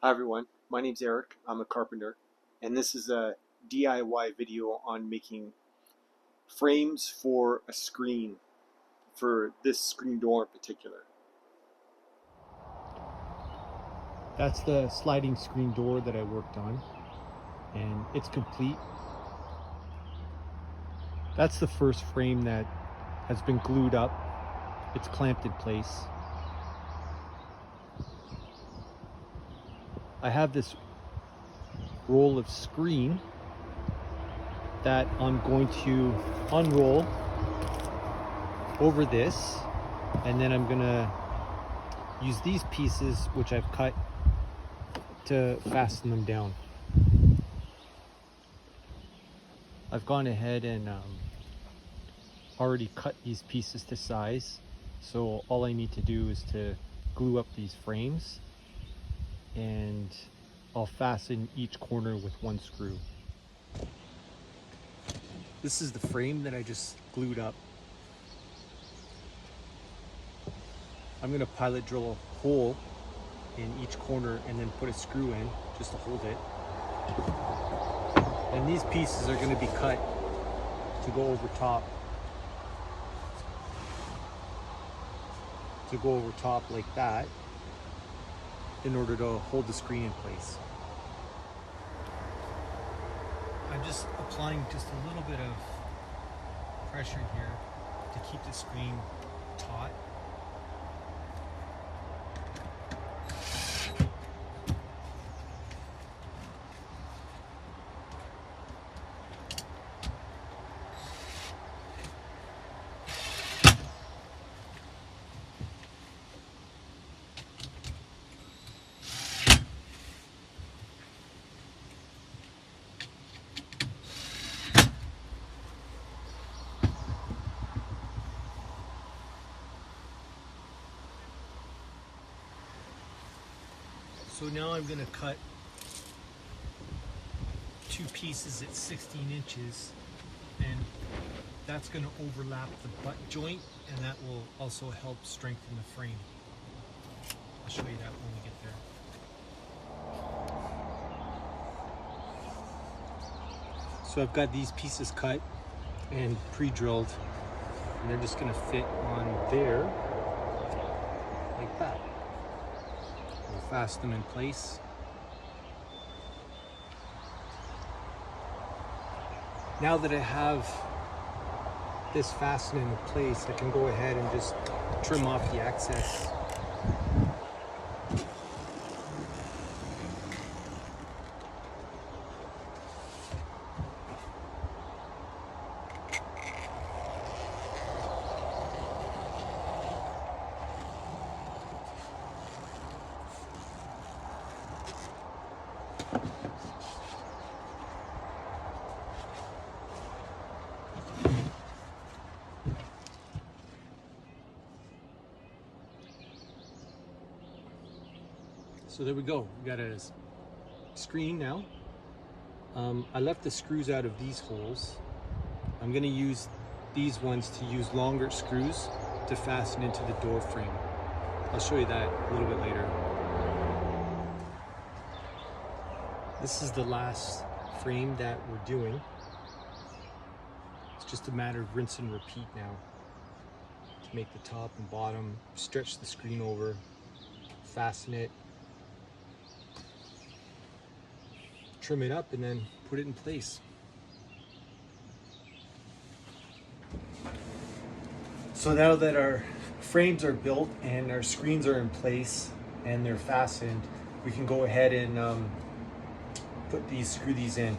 Hi everyone, my name's Eric, I'm a carpenter, and this is a DIY video on making frames for a screen, for this screen door in particular. That's the sliding screen door that I worked on, and it's complete. That's the first frame that has been glued up. It's clamped in place. I have this roll of screen that I'm going to unroll over this, and then I'm gonna use these pieces which I've cut to fasten them down. I've gone ahead and already cut these pieces to size, so all I need to do is to glue up these frames, and I'll fasten each corner with one screw. This is the frame that I just glued up. I'm going to pilot drill a hole in each corner and then put a screw in just to hold it. And these pieces are going to be cut to go over top. To go over top like that, in order to hold the screen in place. I'm just applying just a little bit of pressure here to keep the screen taut. So now I'm going to cut two pieces at 16 inches, and that's going to overlap the butt joint, and that will also help strengthen the frame. I'll show you that when we get there. So I've got these pieces cut and pre-drilled, and they're just going to fit on there like that. We'll fasten them in place. Now that I have this fastened in place, I can go ahead and just trim off the excess. So there we go, we got a screen now. I left the screws out of these holes. I'm gonna use these ones to use longer screws to fasten into the door frame. I'll show you that a little bit later. This is the last frame that we're doing. It's just a matter of rinse and repeat now to make the top and bottom, stretch the screen over, fasten it, trim it up, and then put it in place. So now that our frames are built and our screens are in place and they're fastened, we can go ahead and screw these in.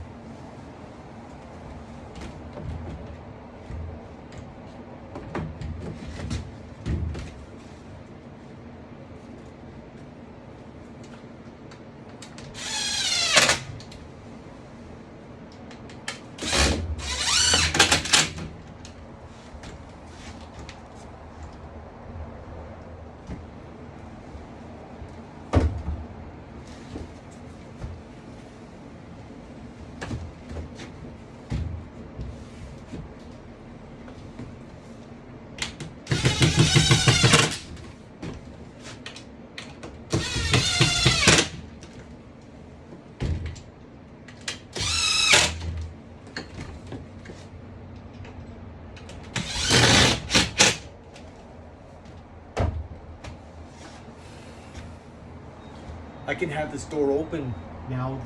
I can have this door open now.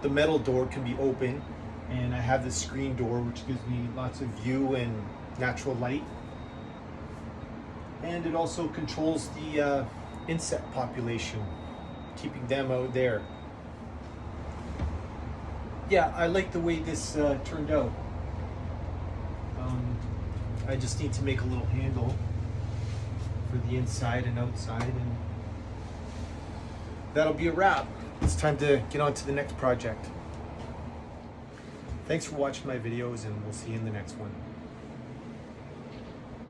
The metal door can be open, and I have this screen door which gives me lots of view and natural light. And it also controls the insect population, keeping them out there. Yeah, I like the way this turned out. I just need to make a little handle for the inside and outside, and that'll be a wrap. It's time to get on to the next project. Thanks for watching my videos, and we'll see you in the next one.